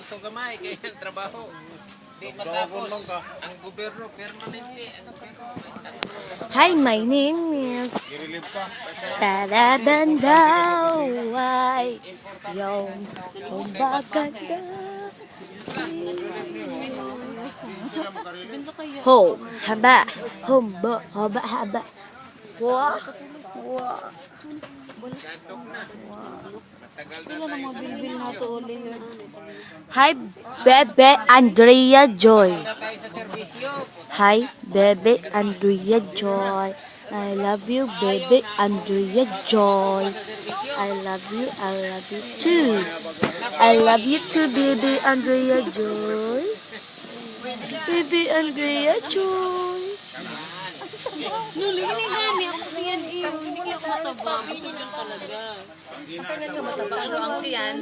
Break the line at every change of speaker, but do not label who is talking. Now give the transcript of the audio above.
Sakto gamay kay ang trabaho. Di matapos. Ang gobyerno permanente.
Hi, my name is Taradandaway. Yung kumbaganda. Ho, haba. Humbo, haba, haba. Wah, wah. Hi, Bebe Andrea Joy. Hi, Bebe Andrea Joy. I love you, Bebe Andrea Joy. I love you too. I love you too, Bebe Andrea Joy. Bebe Andrea Joy.
Nuli, hindi nani ako yan iyo. Hindi ako mataba. Masugyan talaga. Ang mataba. Ano ang tiyan?